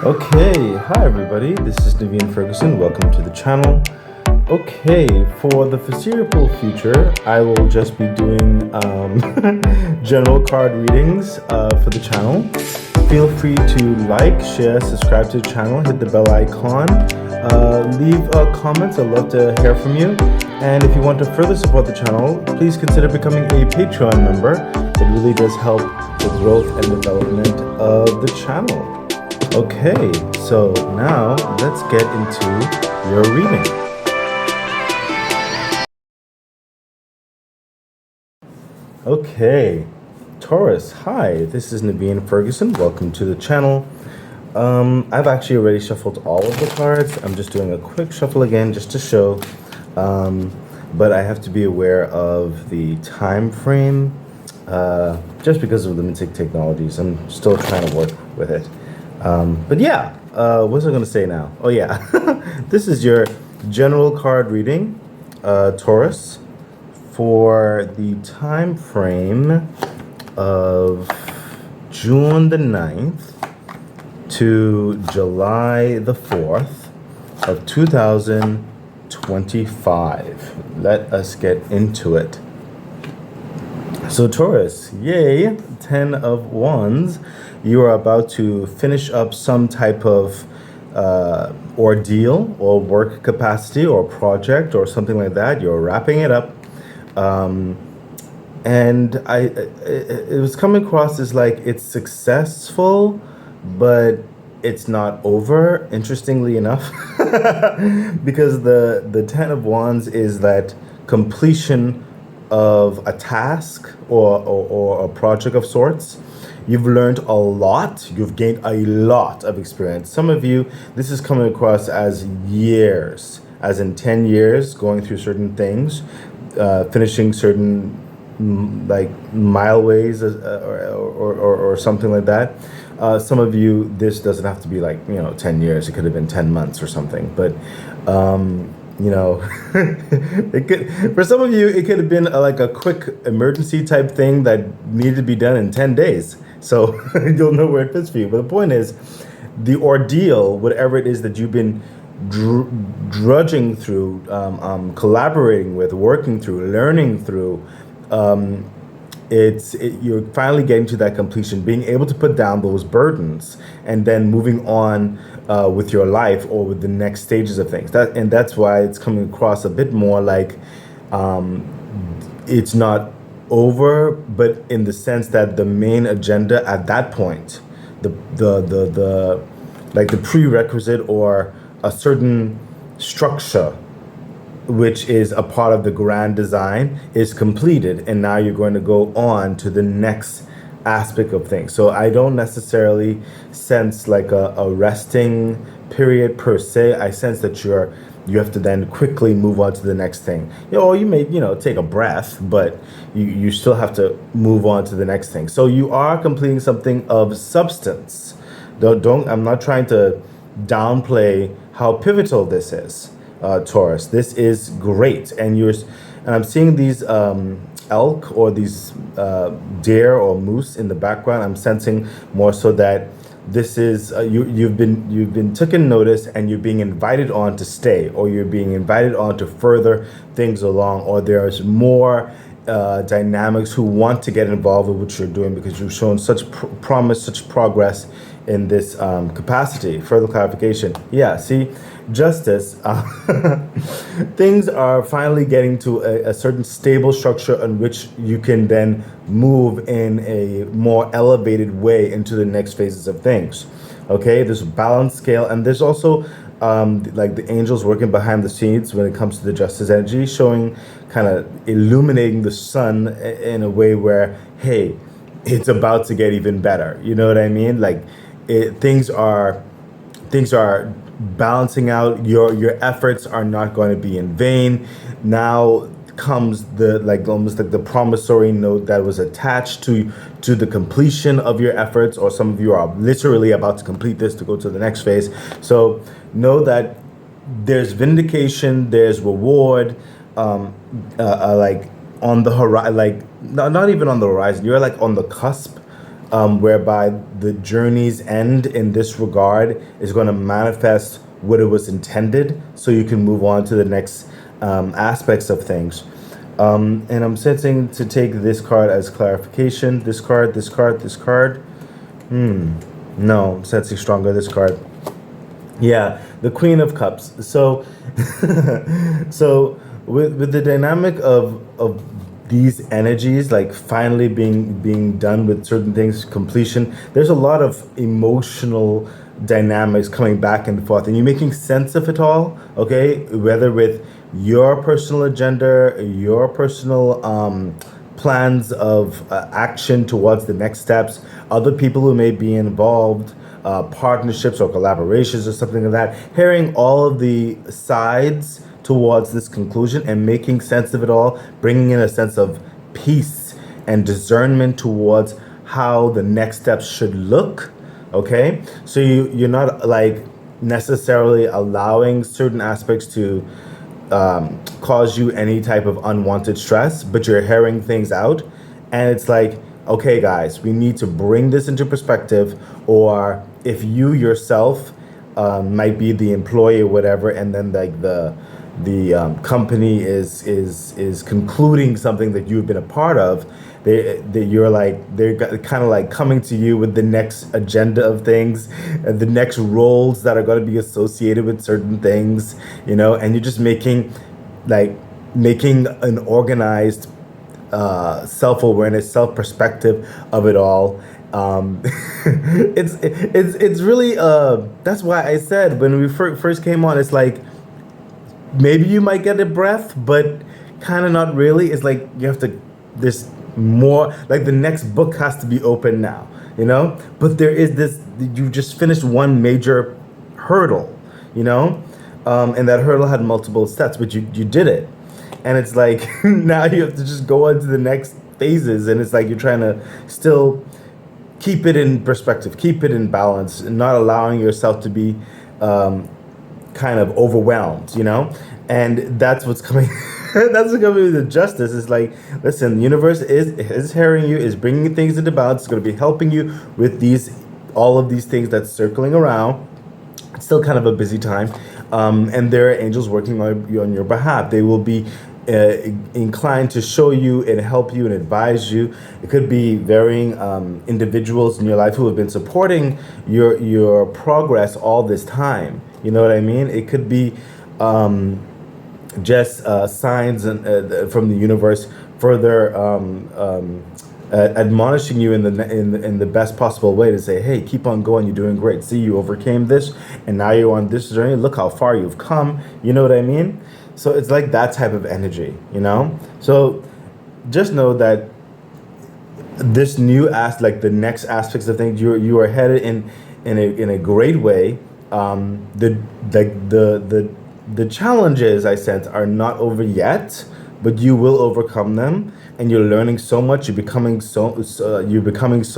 Okay, hi everybody, this is Naveen Ferguson, welcome to the channel. Okay, for the foreseeable future, I will just be doing general card readings for the channel. Feel free to like, share, subscribe to the channel, hit the bell icon, leave comments, I'd love to hear from you. And if you want to further support the channel, please consider becoming a Patreon member. It really does help the growth and development of the channel. Okay, so now let's get into your reading. Okay, Taurus, hi, this is Naveen Ferguson. Welcome to the channel. I've actually already shuffled all of the cards. I'm just doing a quick shuffle again just to show, but I have to be aware of the time frame just because of limited technologies. I'm still trying to work with it. But yeah, what was I going to say now? Oh yeah, this is your general card reading, Taurus, for the time frame of June the 9th to July the 4th of 2025. Let us get into it. So Taurus, yay, 10 of Wands. You are about to finish up some type of ordeal or work capacity or project or something like that. You're wrapping it up. And it was coming across as like it's successful, but it's not over, interestingly enough. Because the 10 of Wands is that completion of a task or a project of sorts. You've learned a lot. You've gained a lot of experience. Some of you, this is coming across as years, as in 10 years, going through certain things, finishing certain like mileways or something like that. Some of you, this doesn't have to be like, 10 years. It could have been 10 months or something. But, it could, for some of you, it could have been like a quick emergency type thing that needed to be done in 10 days. So you'll know where it fits for you. But the point is, the ordeal, whatever it is that you've been drudging through, collaborating with, working through, learning through, you're finally getting to that completion, being able to put down those burdens and then moving on with your life or with the next stages of things. That's why it's coming across a bit more like it's not over, but in the sense that the main agenda at that point, the prerequisite or a certain structure which is a part of the grand design is completed, and now you're going to go on to the next aspect of things. So I don't necessarily sense like a resting period per se. I sense that you have to then quickly move on to the next thing. You may take a breath, but you still have to move on to the next thing. So you are completing something of substance. I'm not trying to downplay how pivotal this is. Taurus, this is great, and I'm seeing these elk or these deer or moose in the background. I'm sensing more so that this is you've been taken notice, and you're being invited on to stay, or you're being invited on to further things along, or there's more dynamics who want to get involved with what you're doing because you've shown such promise, such progress in this capacity. Further clarification. Yeah, see, justice. Things are finally getting to a certain stable structure on which you can then move in a more elevated way into the next phases of things. Okay, there's a balance scale, and there's also like the angels working behind the scenes when it comes to the justice energy, showing kind of illuminating the sun in a way where, hey, it's about to get even better. You know what I mean? Like things are balancing out. Your efforts are not going to be in vain. Now comes the almost like the promissory note that was attached to the completion of your efforts, or some of you are literally about to complete this to go to the next phase. So know that there's vindication, there's reward, like on the horizon, like not even on the horizon. You're like on the cusp whereby the journey's end in this regard is going to manifest what it was intended, so you can move on to the next aspects of things. And I'm sensing to take this card as clarification. This card, this card, this card. No, I'm sensing stronger this card. Yeah, the Queen of Cups. So, so with the dynamic of these energies, like finally being done with certain things, completion. There's a lot of emotional dynamics coming back and forth, and you're making sense of it all. Okay, whether with your personal agenda, your personal plans of action towards the next steps, other people who may be involved, partnerships or collaborations or something like that, hearing all of the sides towards this conclusion and making sense of it all, bringing in a sense of peace and discernment towards how the next steps should look. Okay, so you're not like necessarily allowing certain aspects to cause you any type of unwanted stress, but you're hearing things out, and it's like, okay guys, we need to bring this into perspective. Or if you yourself might be the employee or whatever, and then like the company is concluding something that you've been a part of, they're kind of like coming to you with the next agenda of things, and the next roles that are going to be associated with certain things, and you're just making an organized self-awareness, self-perspective of it all. It's really that's why I said when we first came on, it's like maybe you might get a breath, but kind of not really. It's like you have to, there's more, like the next book has to be open now, but there is this, you just finished one major hurdle, and that hurdle had multiple steps, but you did it. And it's like now you have to just go on to the next phases, and it's like you're trying to still keep it in perspective, keep it in balance, and not allowing yourself to be kind of overwhelmed, and that's what's coming. That's what's going to be the justice. It's like, listen, the universe is hearing you, is bringing things into balance. It's going to be helping you with all of these things that's circling around. It's still kind of a busy time, and there are angels working on your behalf. They will be inclined to show you and help you and advise you. It could be varying individuals in your life who have been supporting your progress all this time. You know what I mean? It could be just signs from the universe further admonishing you in the best possible way to say, hey, keep on going, you're doing great. See, you overcame this, and now you're on this journey. Look how far you've come. You know what I mean? So it's like that type of energy, So just know that this new like the next aspects of things, you are headed in a great way. The challenges I sense are not over yet, but you will overcome them, and you're learning so much. You're becoming so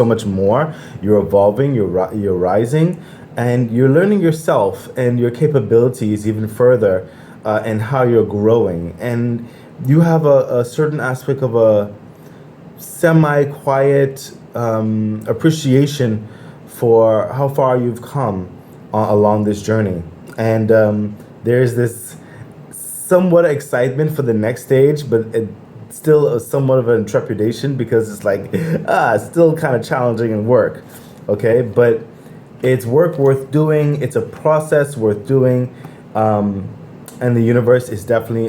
much more. You're evolving. You're rising, and you're learning yourself and your capabilities even further, and how you're growing. And you have a certain aspect of a semi-quiet appreciation for how far you've come along this journey, and there's this somewhat excitement for the next stage, but it's still somewhat of an trepidation, because it's like it's still kind of challenging in work, okay? But it's work worth doing. It's a process worth doing, and the universe is definitely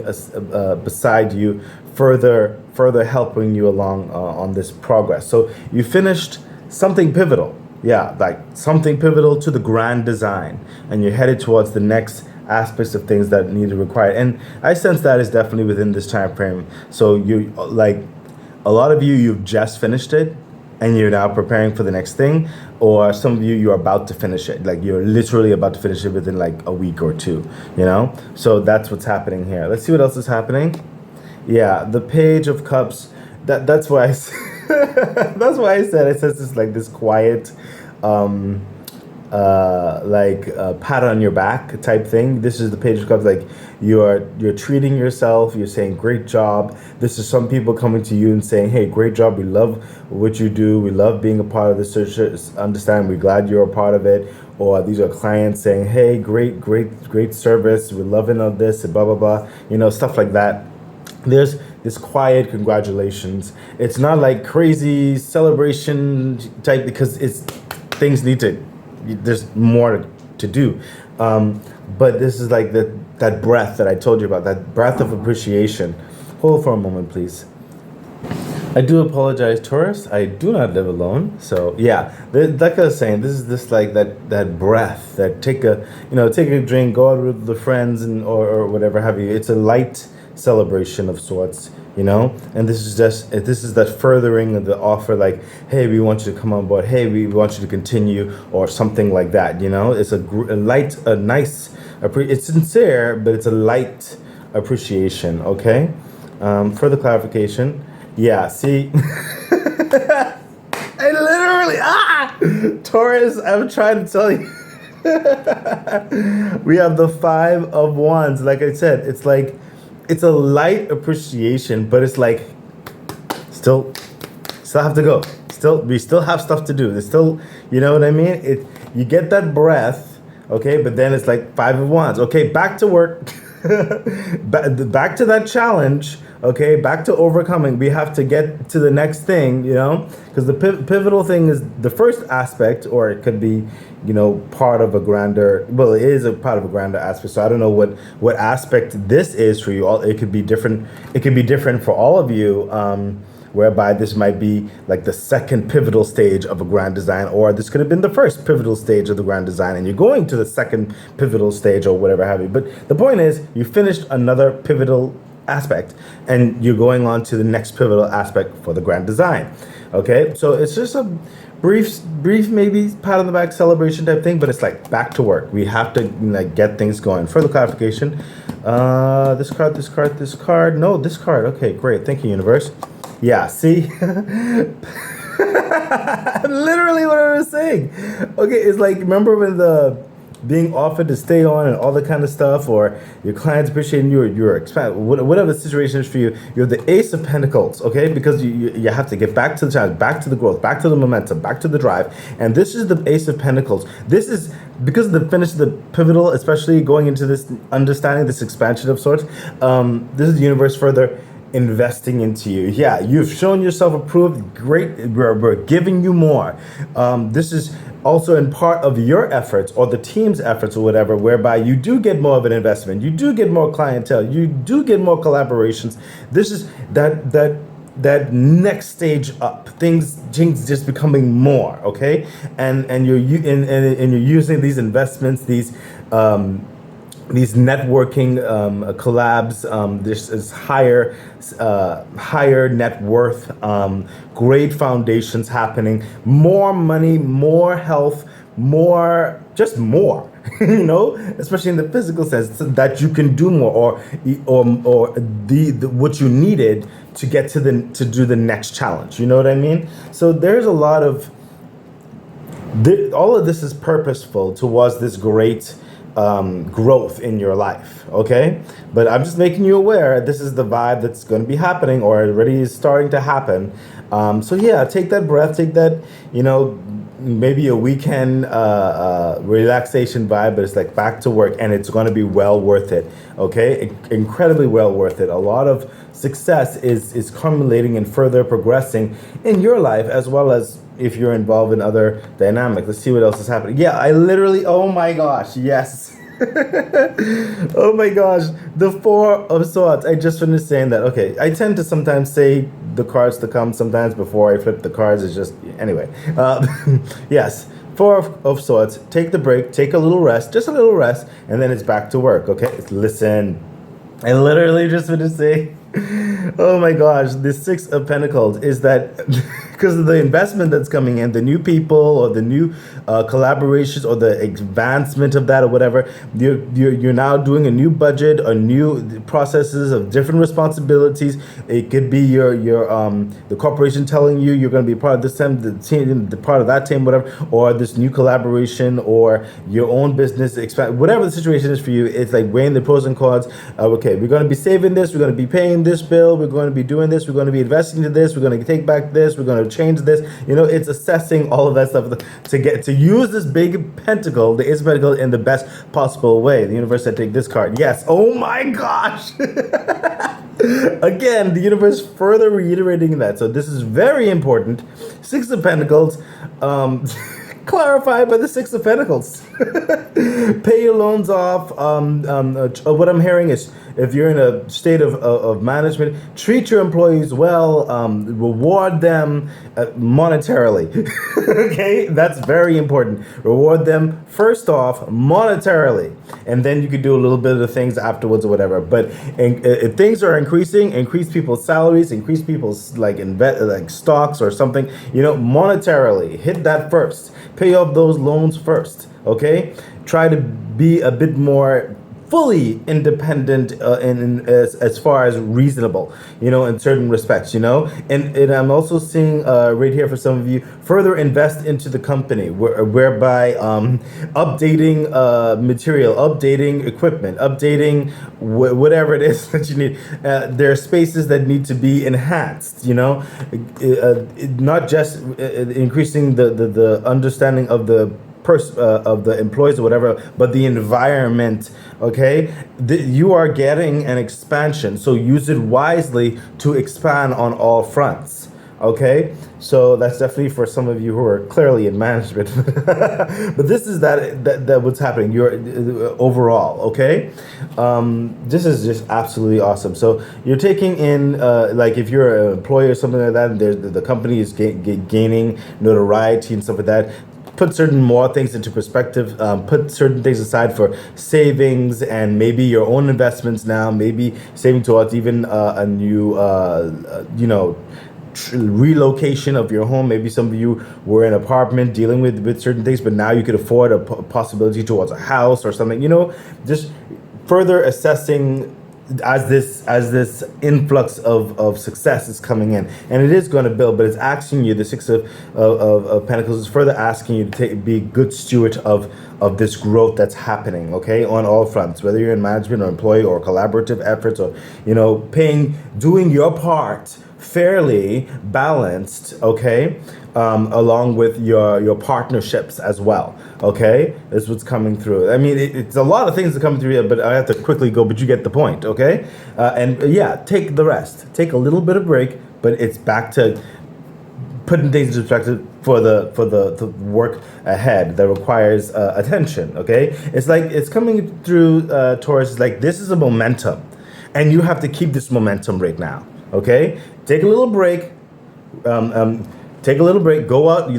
beside you, further helping you along on this progress. So you finished something pivotal. Yeah, like something pivotal to the grand design, and you're headed towards the next aspects of things that need to require. And I sense that is definitely within this time frame. So you, like a lot of you've just finished it, and you're now preparing for the next thing, or some of you're about to finish it, like you're literally about to finish it within like a week or two, So that's what's happening here. Let's see what else is happening. Yeah, the Page of Cups. That's why I that's why I said it says it's like this quiet like a pat on your back type thing. This is the Page of Cups, like you're treating yourself, you're saying great job. This is some people coming to you and saying, hey, great job, we love what you do, we love being a part of this, understand, we're glad you're a part of it. Or these are clients saying, hey, great service, we're loving all this, blah blah blah, you know, stuff like that. There's this quiet congratulations. It's not like crazy celebration type, because it's things need to, there's more to do. But this is like that breath that I told you about, that breath of appreciation. Hold for a moment, please. I do apologize, Taurus. I do not live alone. So yeah, like I was saying, this is this like that breath, that take a drink, go out with the friends and or whatever have you. It's a light celebration of sorts, you know. And this is that furthering of the offer, like, hey, we want you to come on board. Hey, we want you to continue, or something like that. You know, it's a nice. It's sincere, but it's a light appreciation. Okay. Further clarification. Yeah, see, I literally, Taurus, I'm trying to tell you. We have the 5 of Wands. Like I said, it's like, it's a light appreciation, but it's like, still have to go. We still have stuff to do. There's still, you know what I mean? You get that breath, okay, but then it's like 5 of Wands. Okay, back to work. Back to that challenge. Okay, back to overcoming. We have to get to the next thing, you know, because the pivotal thing is the first aspect, or it could be, you know, part of a grander. Well, it is a part of a grander aspect. So I don't know what aspect this is for you all. It could be different. It could be different for all of you. Whereby this might be like the second pivotal stage of a grand design, or this could have been the first pivotal stage of the grand design, and you're going to the second pivotal stage or whatever have you. But the point is, you finished another pivotal aspect and you're going on to the next pivotal aspect for the grand design. Okay, so it's just a brief maybe pat on the back celebration type thing, but it's like back to work. We have to like get things going. Further clarification, this card, no, this card. Okay, great, thank you, universe. Yeah, see, literally what I was saying. Okay, it's like, remember when being offered to stay on and all that kind of stuff, or your clients appreciating your whatever the situation is for you. You're the Ace of Pentacles, okay? Because you have to get back to the challenge, back to the growth, back to the momentum, back to the drive. And this is the Ace of Pentacles. This is because of the finish, the pivotal, especially going into this understanding, this expansion of sorts. This is the universe further investing into you. Yeah, you've shown yourself approved. Great, we're giving you more. This is also in part of your efforts or the team's efforts or whatever, whereby you do get more of an investment, you do get more clientele, you do get more collaborations. This is that next stage up. Things just becoming more, okay? And you're using these investments, these networking collabs. This is higher net worth, great foundations happening, more money, more health, more, you know, especially in the physical sense, so that you can do more, or the what you needed to get to do the next challenge. You know what I mean? So there's a lot of all of this is purposeful towards this great growth in your life, okay? But I'm just making you aware, this is the vibe that's going to be happening, or already is starting to happen. So yeah, take that breath, take that, you know, maybe a weekend relaxation vibe, but it's like back to work, and it's going to be well worth it, okay? Incredibly well worth it. A lot of success is culminating and further progressing in your life, as well as if you're involved in other dynamics. Let's see what else is happening. Yeah, I literally, oh my gosh, yes. Oh my gosh, the 4 of Swords. I just finished saying that. Okay, I tend to sometimes say the cards to come sometimes before I flip the cards. It's just, anyway. Yes, 4 of Swords. Take the break, take a little rest, just a little rest, and then it's back to work, okay? Listen, I literally just finished saying, oh my gosh, the 6 of Pentacles is that because of the investment that's coming in, the new people or the new collaborations or the advancement of that or whatever. You're now doing a new budget or new processes of different responsibilities. It could be your the corporation telling you you're going to be part of this team, the team, the part of that team, whatever, or this new collaboration or your own business expand, whatever the situation is for you. It's like weighing the pros and cons. Okay, we're going to be saving this, we're going to be paying this bill, we're going to be doing this, we're going to be investing into this, we're going to take back this, we're going to change this. It's assessing all of that stuff to get to use this big pentacle, the Ace of Pentacles, in the best possible way. The universe said, take this card. Yes. Oh my gosh. Again, the universe further reiterating that. So this is very important. Six of Pentacles. Clarified by the Six of Pentacles. Pay your loans off. What I'm hearing is, if you're in a state of management, treat your employees well, reward them monetarily. Okay, that's very important. Reward them first off monetarily, and then you could do a little bit of the things afterwards or whatever. But if things are increasing, increase people's salaries, increase people's like stocks or something. Monetarily hit that first. Pay off those loans first. Okay, try to be a bit more fully independent as far as reasonable, in certain respects, and I'm also seeing right here for some of you, further invest into the company, whereby updating material, updating equipment, updating whatever it is that you need. There are spaces that need to be enhanced, not just increasing the understanding of the of the employees or whatever, but the environment. Okay, you are getting an expansion, so use it wisely to expand on all fronts. Okay, so that's definitely for some of you who are clearly in management. But this is that what's happening. You're overall. Okay, this is just absolutely awesome. So you're taking in like if you're an employer or something like that, and the company is gaining notoriety and stuff like that. Put certain more things into perspective, put certain things aside for savings and maybe your own investments now, maybe saving towards even a new, relocation of your home. Maybe some of you were in an apartment dealing with certain things, but now you could afford a possibility towards a house or something, just further assessing as this influx of success is coming in, and it is going to build, but it's asking you, the Six of Pentacles is further asking you to be a good steward of this growth that's happening, okay, on all fronts, whether you're in management or employee or collaborative efforts, or doing your part fairly balanced, okay, along with your partnerships as well. Okay, that's what's coming through. I mean, it's a lot of things that come through here, but I have to quickly go. But you get the point, okay? Take the rest. Take a little bit of break, but it's back to putting things into perspective for the work ahead that requires attention. Okay, it's like it's coming through Taurus. It's like this is a momentum, and you have to keep this momentum right now. Okay, take a little break. Take a little break, go out,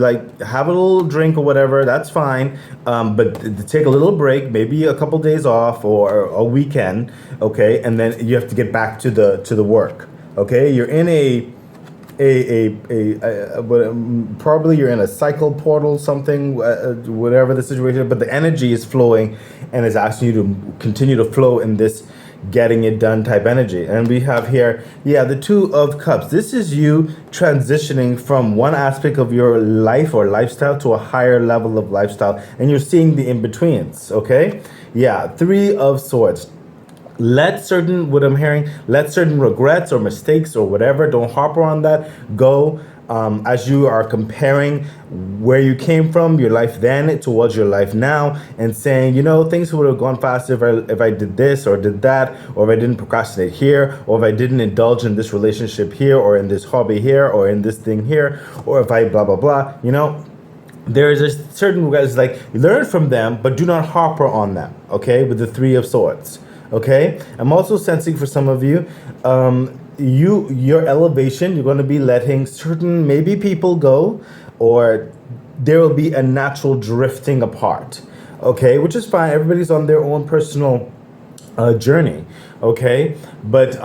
have a little drink or whatever, that's fine. But take a little break, maybe a couple days off or a weekend, okay? And then you have to get back to the work, okay? You're in probably you're in a cycle portal, something, whatever the situation is, but the energy is flowing and is asking you to continue to flow in this getting it done type energy. And we have here, the Two of Cups. This is you transitioning from one aspect of your life or lifestyle to a higher level of lifestyle, and you're seeing the in-betweens, okay? Three of Swords. Let certain regrets or mistakes or whatever, don't harper on that, go. As you are comparing where you came from, your life then towards your life now, and saying, things would have gone faster if I did this or did that, or if I didn't procrastinate here, or if I didn't indulge in this relationship here, or in this hobby here, or in this thing here, or if I blah, blah, blah, there is a certain guys, like, learn from them, but do not harper on them, okay, with the Three of Swords, okay? I'm also sensing for some of you, your elevation, you're going to be letting certain maybe people go, or there will be a natural drifting apart, okay, which is fine. Everybody's on their own personal journey, okay, but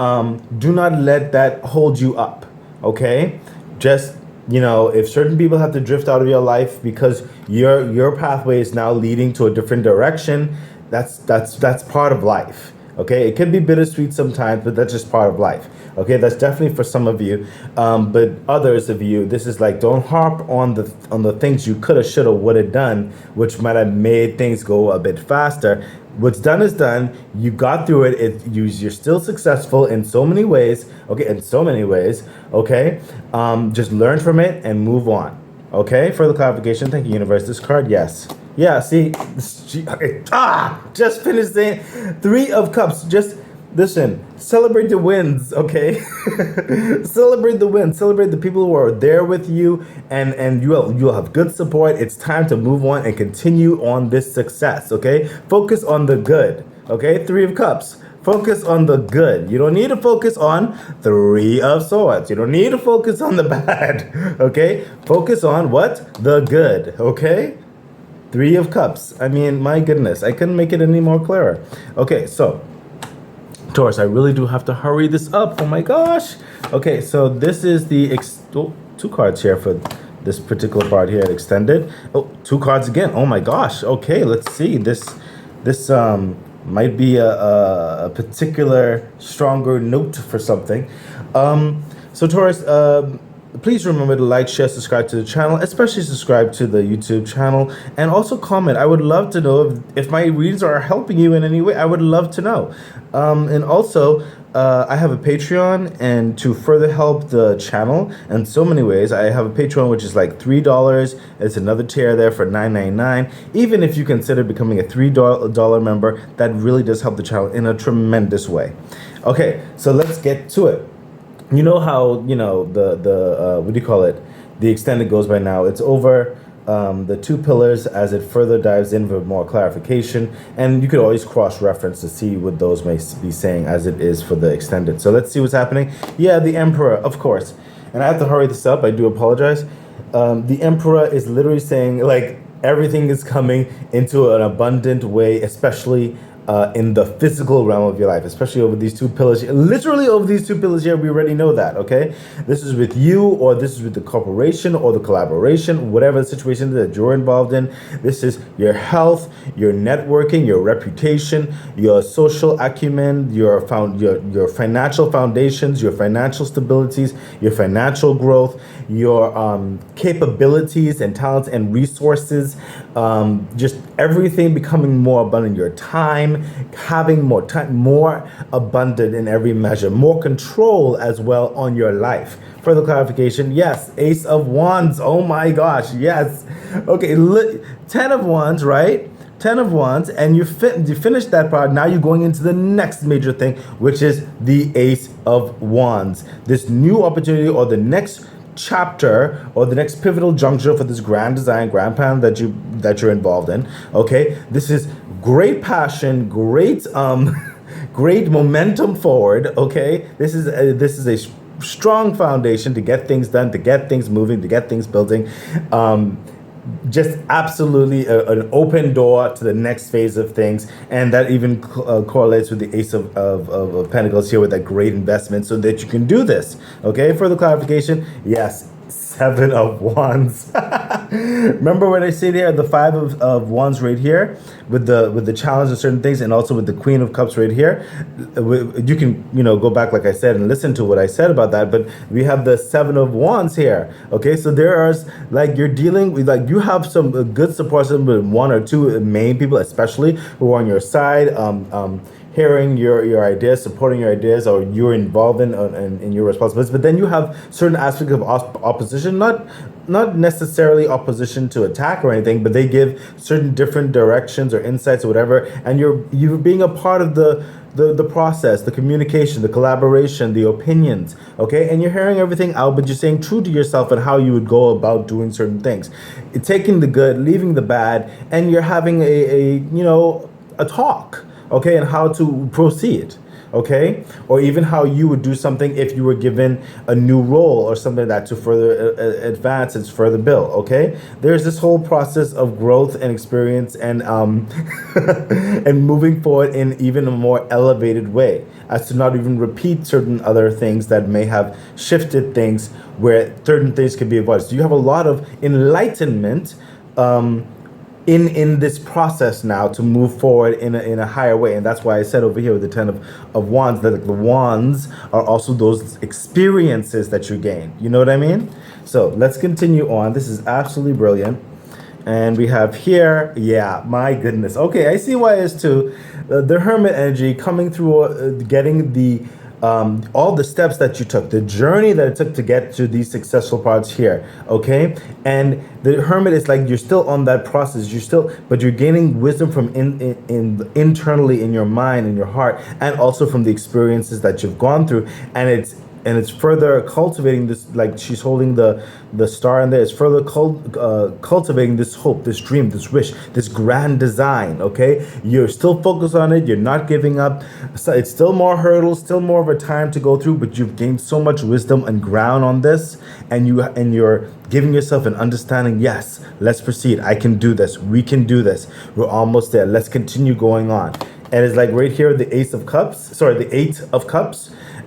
do not let that hold you up, okay? Just if certain people have to drift out of your life because your pathway is now leading to a different direction, that's part of life. Okay, it can be bittersweet sometimes, but that's just part of life. Okay, that's definitely for some of you, but others of you, this is like, don't harp on the things you coulda, shoulda, woulda done, which might have made things go a bit faster. What's done is done. You got through it. You're still successful in so many ways. Okay, in so many ways. Okay, just learn from it and move on. Okay, further clarification. Thank you, universe. This card, yes. Yeah, see, okay. Just finished saying 3 of Cups. Just listen, celebrate the wins, okay? Celebrate the wins. Celebrate the people who are there with you, and you'll have good support. It's time to move on and continue on this success, okay? Focus on the good, okay? 3 of Cups. Focus on the good. You don't need to focus on 3 of Swords. You don't need to focus on the bad, okay? Focus on what? The good, okay? 3 of Cups. I mean, my goodness, I couldn't make it any more clearer. Okay, so Taurus, I really do have to hurry this up. Oh my gosh. Okay, so this is the 2 cards here for this particular part here, extended. Oh, 2 cards again. Oh my gosh. Okay, let's see. This might be a particular stronger note for something. So Taurus, please remember to like, share, subscribe to the channel, especially subscribe to the YouTube channel, and also comment. I would love to know if my readings are helping you in any way. I would love to know. And also, I have a Patreon, and to further help the channel in so many ways, I have a Patreon which is like $3. It's another tier there for $9.99. Even if you consider becoming a $3 member, that really does help the channel in a tremendous way. Okay, so let's get to it. You know how, the what do you call it? The extended goes by now. It's over the 2 pillars as it further dives in for more clarification. And you could always cross-reference to see what those may be saying as it is for the extended. So let's see what's happening. Yeah, the Emperor, of course. And I have to hurry this up. I do apologize. The Emperor is literally saying, like, everything is coming into an abundant way, especially in the physical realm of your life, especially over these 2 pillars. Literally over these 2 pillars here, we already know that, okay? This is with you, or this is with the corporation or the collaboration, whatever the situation that you're involved in. This is your health, your networking, your reputation, your social acumen, your financial foundations, your financial stabilities, your financial growth, your capabilities and talents and resources, just everything becoming more abundant, your time, having more time, more abundant in every measure, more control as well on your life. Further clarification, yes, Ace of Wands, oh my gosh, yes. Okay, 10 of Wands, right? 10 of Wands, and you finished that part. Now you're going into the next major thing, which is the Ace of Wands. This new opportunity, or the next chapter, or the next pivotal juncture for this grand design, grand plan that you're involved in. Okay, this is great passion, great great momentum forward. Okay, this is a strong foundation to get things done, to get things moving, to get things building. Just absolutely an open door to the next phase of things, and that even correlates with the Ace of Pentacles here, with that great investment, so that you can do this. Okay, further clarification, yes, 7 of Wands. Remember what I said here, the 5 of Wands right here, with the challenge of certain things, and also with the Queen of Cups right here. You can go back, like I said, and listen to what I said about that. But we have the 7 of Wands here. Okay, so there are, like, you're dealing with, like, you have some good support system with 1 or 2 main people, especially, who are on your side. Hearing your ideas, supporting your ideas, or you're involved in your responsibilities. But then you have certain aspects of opposition, not necessarily opposition to attack or anything, but they give certain different directions or insights or whatever, and you're being a part of the process, the communication, the collaboration, the opinions, okay? And you're hearing everything out, but you're staying true to yourself and how you would go about doing certain things. Taking the good, leaving the bad, and you're having a talk, okay, and how to proceed. okay? Or even how you would do something if you were given a new role or something like that to further advance and further build, okay? There's this whole process of growth and experience and and moving forward in even a more elevated way, as to not even repeat certain other things that may have shifted things where certain things can be avoided. So you have a lot of enlightenment in this process now to move forward in a higher way. And that's why I said over here with the Ten of Wands that the wands are also those experiences that you gain. You know what I mean? So let's continue on. This is absolutely brilliant. And we have here, yeah, my goodness. Okay, I see why it's too. The Hermit energy coming through, getting the all the steps that you took, the journey that it took to get to these successful parts here, okay? And the Hermit is like you're still on that process, but you're gaining wisdom from internally in your mind, in your heart, and also from the experiences that you've gone through, and it's further cultivating this, like she's holding the star in there. It's further cultivating this hope, this dream, this wish, this grand design, okay? You're still focused on it. You're not giving up. So it's still more hurdles, still more of a time to go through, but you've gained so much wisdom and ground on this, and you're giving yourself an understanding. Yes, let's proceed. I can do this. We can do this. We're almost there. Let's continue going on. And it's like right here, the Eight of Cups.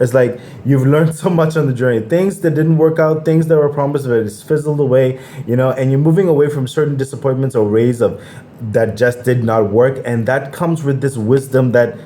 It's like you've learned so much on the journey. Things that didn't work out, things that were promised, but it's fizzled away, you know, and you're moving away from certain disappointments or ways of that just did not work. And that comes with this wisdom that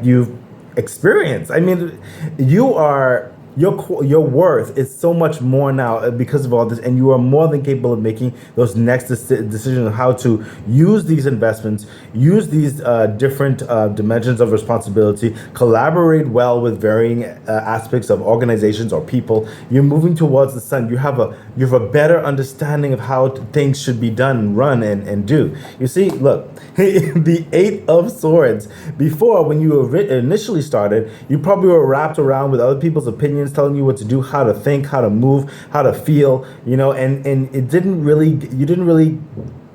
you've experienced. I mean, your worth is so much more now because of all this, and you are more than capable of making those next decisions on how to use these investments, use these different dimensions of responsibility, collaborate well with varying aspects of organizations or people. You're moving towards the sun. You have a better understanding of how things should be done, run, and do. You see, look, the Eight of Swords. Before, when you initially started, you probably were wrapped around with other people's opinions, telling you what to do, how to think, how to move, how to feel, you know, and you didn't really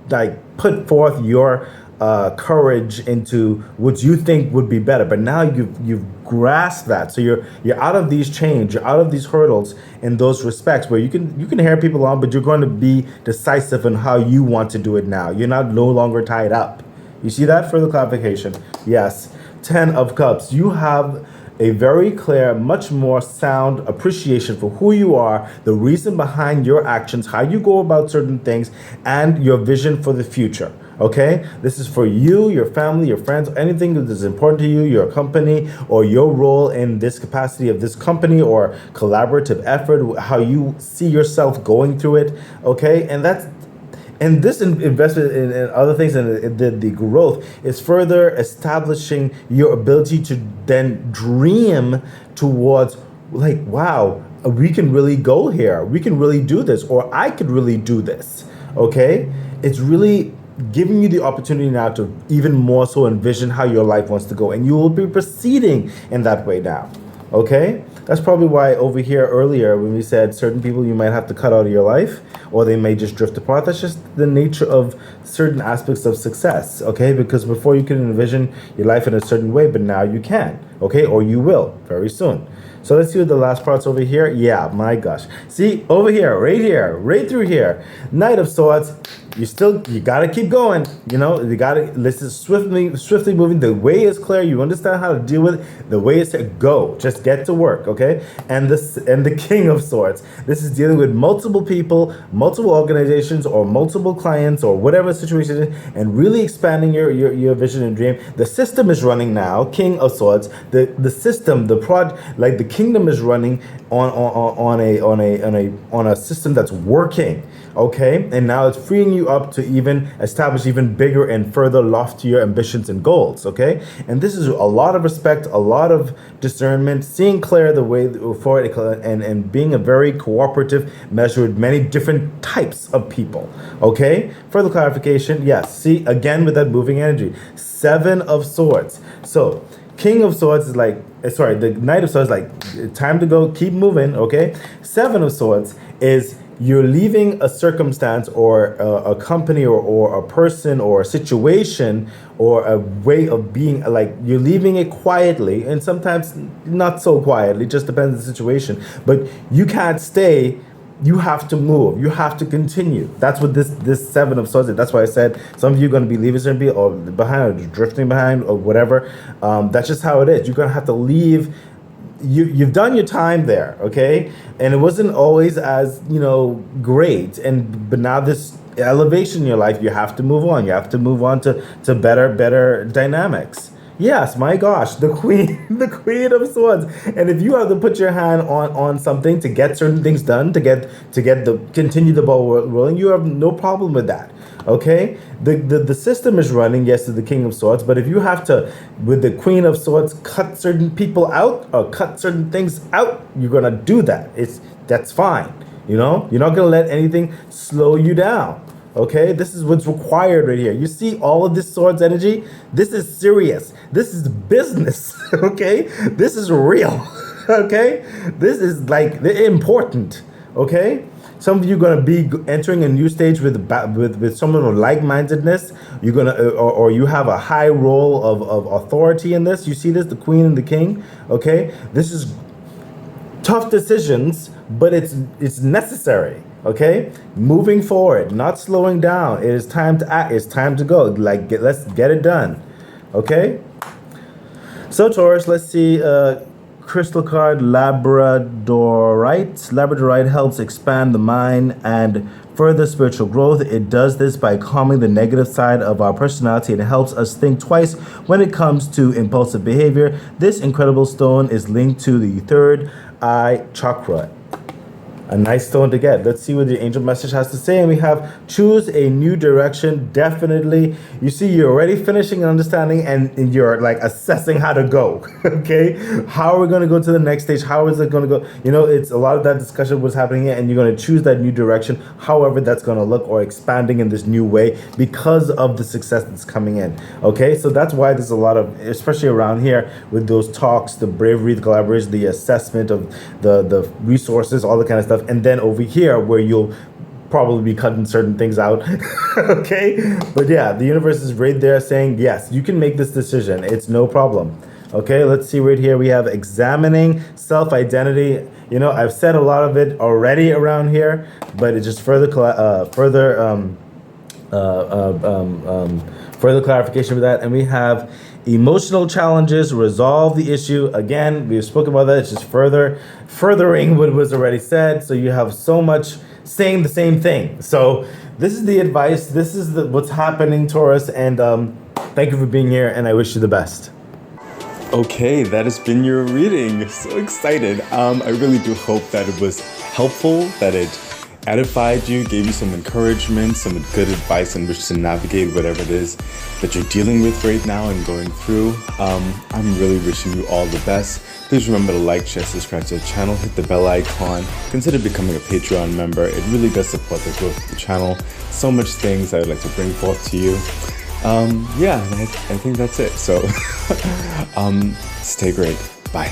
like put forth your courage into what you think would be better. But now you've grasped that, so you're out of these chains, you're out of these hurdles in those respects where you can hear people on, but you're going to be decisive in how you want to do it now. You're no longer tied up. You see that? Further clarification. Yes. Ten of Cups. You have a very clear, much more sound appreciation for who you are, the reason behind your actions, how you go about certain things, and your vision for the future. Okay? This is for you, your family, your friends, anything that is important to you, your company, or your role in this capacity of this company or collaborative effort, how you see yourself going through it. Okay? And this investment in other things and the growth is further establishing your ability to then dream towards, like, wow, we can really go here. We can really do this, or I could really do this. Okay? It's really giving you the opportunity now to even more so envision how your life wants to go. And you will be proceeding in that way now. Okay? That's probably why over here earlier when we said certain people you might have to cut out of your life, or they may just drift apart. That's just the nature of certain aspects of success, okay? Because before you can envision your life in a certain way, but now you can, okay? Or you will very soon. So let's see what the last part's over here. Yeah, my gosh. See, over here, right through here. Knight of Swords. You gotta keep going. You know, this is swiftly moving. The way is clear. You understand how to deal with it. The way is to go. Just get to work, okay? And the King of Swords. This is dealing with multiple people, multiple organizations, or multiple clients, or whatever the situation is, and really expanding your vision and dream. The system is running now. King of Swords. The system, like the kingdom is running on a system that's working. Okay, and now it's freeing you up to even establish even bigger and further loftier ambitions and goals. Okay, and this is a lot of respect, a lot of discernment, seeing clear the way for it, and being a very cooperative measure with many different types of people. Okay, further clarification. Yes, see again with that moving energy. Seven of Swords. So King of Swords is like, the Knight of Swords is like, time to go, keep moving. Okay, Seven of Swords is you're leaving a circumstance or a company or a person or a situation or a way of being, like you're leaving it quietly, and sometimes not so quietly, just depends on the situation. But you can't stay. You have to move. You have to continue. That's what this Seven of Swords is. That's why I said some of you are going to be leaving certain people or behind or drifting behind or whatever. That's just how it is. You're going to have to leave. You've done your time there, okay? And it wasn't always as, great. But now this elevation in your life, you have to move on. You have to move on to better dynamics. Yes, my gosh, the queen, the Queen of Swords. And if you have to put your hand on something to get certain things done, to continue the ball rolling, you have no problem with that. Okay, the system is running, yes, to the King of Swords, but if you have to, with the Queen of Swords, cut certain people out or cut certain things out, you're gonna do that. That's fine. You're not gonna let anything slow you down. Okay, this is what's required right here. You see all of this swords energy? This is serious. This is business. Okay, this is real. Okay, this is like important. Okay, some of you are gonna be entering a new stage with someone of like-mindedness. You're gonna or you have a high role of authority in this. You see this, the Queen and the King. Okay, this is tough decisions, but it's necessary. Okay, moving forward, not slowing down. It is time to act. It's time to go. Let's get it done. Okay. So Taurus, let's see. Crystal card, Labradorite. Labradorite helps expand the mind and further spiritual growth. It does this by calming the negative side of our personality and helps us think twice when it comes to impulsive behavior. This incredible stone is linked to the third eye chakra. A nice stone to get. Let's see what the angel message has to say. And we have choose a new direction. Definitely. You see, you're already finishing and understanding and you're like assessing how to go. Okay. How are we going to go to the next stage? How is it going to go? It's a lot of that discussion was happening here, and you're going to choose that new direction, however that's going to look, or expanding in this new way because of the success that's coming in. Okay. So that's why there's a lot of, especially around here with those talks, the bravery, the collaboration, the assessment of the resources, all the kind of stuff. And then over here where you'll probably be cutting certain things out. Okay, but yeah, the universe is right there saying yes, you can make this decision, it's no problem. Okay, let's see right here. We have examining self-identity. I've said a lot of it already around here, but it just further clarification for that. And we have emotional challenges, resolve the issue. Again, we've spoken about that. It's just furthering what was already said. So you have so much saying the same thing. So this is the advice. This is what's happening, Taurus. And thank you for being here, and I wish you the best. Okay, that has been your reading. So excited. I really do hope that it was helpful, that it edified you, gave you some encouragement, some good advice on which to navigate whatever it is that you're dealing with right now and going through. I'm really wishing you all the best. Please remember to like, share, subscribe to the channel, hit the bell icon, consider becoming a Patreon member. It really does support the growth of the channel. So much things I would like to bring forth to you. I think that's it. So stay great. Bye.